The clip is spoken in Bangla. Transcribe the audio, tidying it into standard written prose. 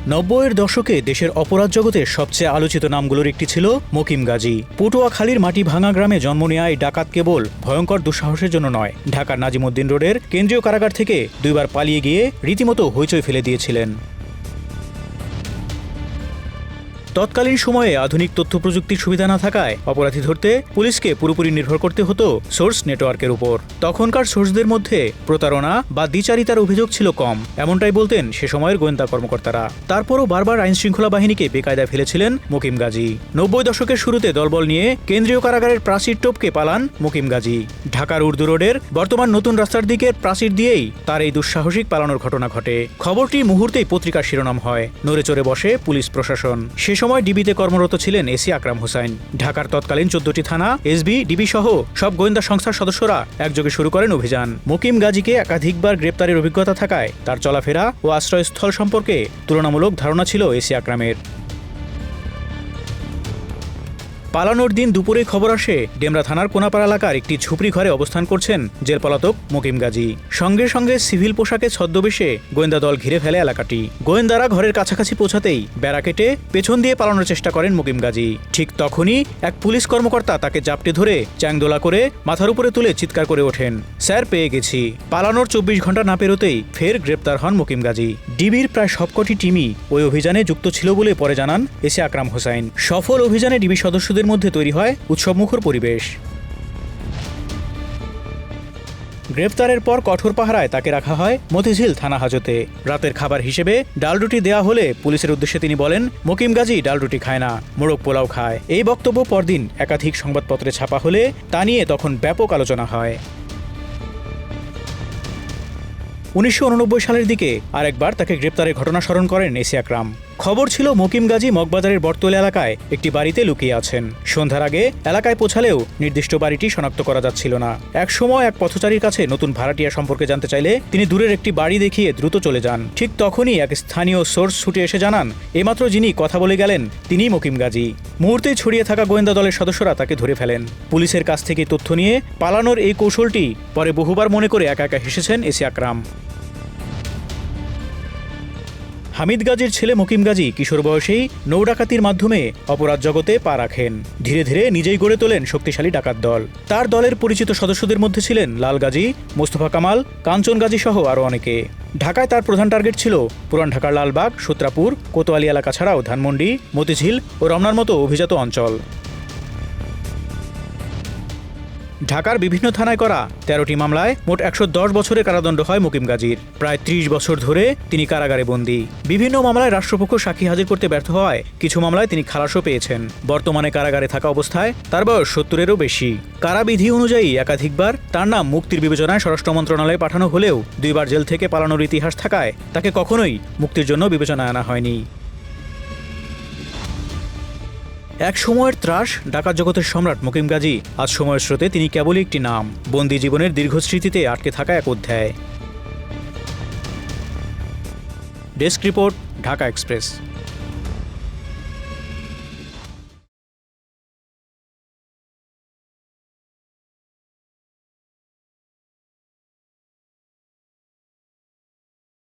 ৯০-এর দশকে দেশের অপরাধ জগতের সবচেয়ে আলোচিত নামগুলোর একটি ছিল মকিম গাজী। পটুয়াখালীর মাটি ভাঙা গ্রামে জন্ম নেওয়া এই ডাকাত কেবল ভয়ঙ্কর দুঃসাহসের জন্য নয়, ঢাকার নাজিমউদ্দিন রোডের কেন্দ্রীয় কারাগার থেকে ২ বার পালিয়ে গিয়ে রীতিমতো হইচই ফেলে দিয়েছিলেন। তৎকালীন সময়ে আধুনিক তথ্য প্রযুক্তির সুবিধা না থাকায় অপরাধী ধরতে পুলিশকে পুরোপুরি নির্ভর করতে হতো সোর্স নেটওয়ার্কের উপর। তখনকার সোর্সদের মধ্যে প্রতারণা বা দ্বিচারিতার অভিযোগ ছিল কম, এমনটাই বলতেন সে সময়ের গোয়েন্দা কর্মকর্তারা। তারপরও বারবার আইনশৃঙ্খলা বাহিনীকে বেকায়দায় ফেলেছিলেন মকিম গাজী। ৯০ দশকের শুরুতে দলবল নিয়ে কেন্দ্রীয় কারাগারের প্রাচীর টপকে পালান মকিম গাজী। ঢাকার উর্দু রোডের বর্তমান নতুন রাস্তার দিকের প্রাচীর দিয়েই তার এই দুঃসাহসিক পালানোর ঘটনা ঘটে। খবরটি মুহূর্তেই পত্রিকার শিরোনাম হয়, নড়ে চড়ে বসে পুলিশ প্রশাসন। সে সময় ডিবিতে কর্মরত ছিলেন এসি আকরাম হোসাইন। ঢাকার তৎকালীন ১৪টি থানা, এসবি, ডিবি সহ সব গোয়েন্দা সংস্থার সদস্যরা একযোগে শুরু করেন অভিযান। মকিম গাজীকে একাধিকবার গ্রেপ্তারের অভিজ্ঞতা থাকায় তার চলাফেরা ও আশ্রয়স্থল সম্পর্কে তুলনামূলক ধারণা ছিল এসি আকরামের। পালানোর দিন দুপুরে খবর আসে ডেমরা থানার কোনাপাড়া এলাকার একটি ঝুপড়ি ঘরে অবস্থান করছেন জেল পলাতক মকিম গাজী। সঙ্গে সঙ্গে সিভিল পোশাকে ছদ্মবেশে গোয়েন্দা দল ঘিরে ফেলে এলাকাটি। গোয়েন্দারা ঘরের কাছাকাছি পৌঁছাতেই বেড়া কেটে পেছন দিয়ে পালানোর চেষ্টা করেন মকিম গাজী। ঠিক তখনই এক পুলিশ কর্মকর্তা তাকে জাপটে ধরে চ্যাংদোলা করে মাথার উপরে তুলে চিৎকার করে ওঠেন, স্যার পেয়ে গেছি। পালানোর ২৪ ঘন্টা না পেরোতেই ফের গ্রেপ্তার হন মকিম গাজী। ডিবির প্রায় সবকটি টিমই ওই অভিযানে যুক্ত ছিল বলে পরে জানান এসি আকরাম হোসাইন। সফল অভিযানে ডিবি সদস্যদের মধ্যে তৈরি হয় উৎসবমুখর পরিবেশ। গ্রেপ্তারের পর কঠোর পাহারায় তাকে রাখা হয় মতিঝিল থানা হাজতে। রাতের খাবার হিসেবে ডাল রুটি দেয়া হলে পুলিশের উদ্দেশ্যে তিনি বলেন, মকিম গাজী ডাল রুটি খায় না, মোরগ পোলাও খায়। এই বক্তব্য পরদিন একাধিক সংবাদপত্রে ছাপা হলে তা নিয়ে তখন ব্যাপক আলোচনা হয়। ১৯৮৯ সালের দিকে আরেকবার তাকে গ্রেপ্তারের ঘটনা স্মরণ করেন এসি আকরাম। খবর ছিল মকিম গাজী মগবাজারের বটতলী এলাকায় একটি বাড়িতে লুকিয়ে আছেন। সন্ধ্যার আগে এলাকায় পৌঁছালেও নির্দিষ্ট বাড়িটি শনাক্ত করা যাচ্ছিল না। এক সময় এক পথচারীর কাছে নতুন ভাড়াটিয়া সম্পর্কে জানতে চাইলে তিনি দূরের একটি বাড়ি দেখিয়ে দ্রুত চলে যান। ঠিক তখনই এক স্থানীয় সোর্স ছুটে এসে জানান, এইমাত্র যিনি কথা বলে গেলেন তিনিই মকিম গাজী। মুহূর্তেই ছড়িয়ে থাকা গোয়েন্দা দলের সদস্যরা তাকে ধরে ফেলেন। পুলিশের কাছ থেকে তথ্য নিয়ে পালানোর এই কৌশলটি পরে বহুবার মনে করে একা একা হেসেছেন এসি আকরাম। হামিদ গাজীর ছেলে মকিম গাজী কিশোর বয়সেই নৌ ডাকাতির মাধ্যমে অপরাধ জগতে পা রাখেন। ধীরে ধীরে নিজেই গড়ে তোলেন শক্তিশালী ডাকাত দল। তার দলের পরিচিত সদস্যদের মধ্যে ছিলেন লাল গাজী, মোস্তফা কামাল, কাঞ্চন গাজী সহ আরও অনেকে। ঢাকায় তার প্রধান টার্গেট ছিল পুরান ঢাকার লালবাগ, সূত্রাপুর, কোতোয়ালি এলাকা ছাড়াও ধানমন্ডি, মতিঝিল ও রমনার মতো অভিজাত অঞ্চল। ঢাকার বিভিন্ন থানায় করা ১৩টি মামলায় মোট ১১০ বছরের কারাদণ্ড হয় মকিম গাজীর। প্রায় ৩০ বছর ধরে তিনি কারাগারে বন্দী। বিভিন্ন মামলায় রাষ্ট্রপক্ষ সাক্ষী হাজির করতে ব্যর্থ হওয়ায় কিছু মামলায় তিনি খালাসও পেয়েছেন। বর্তমানে কারাগারে থাকা অবস্থায় তার বয়স ৭০-এরও বেশি। কারাবিধি অনুযায়ী একাধিকবার তার নাম মুক্তির বিবেচনায় স্বরাষ্ট্র মন্ত্রণালয়ে পাঠানো হলেও ২ বার জেল থেকে পালানোর ইতিহাস থাকায় তাকে কখনোই মুক্তির জন্য বিবেচনায় আনা হয়নি। এক সময়ের ত্রাস ডাকাত জগতের সম্রাট মকিম গাজী আজ সময়ের স্রোতে তিনি কেবলই একটি নাম, বন্দী জীবনের দীর্ঘ স্মৃতিতে আটকে থাকা এক অধ্যায়। Desk report, Dhaka express.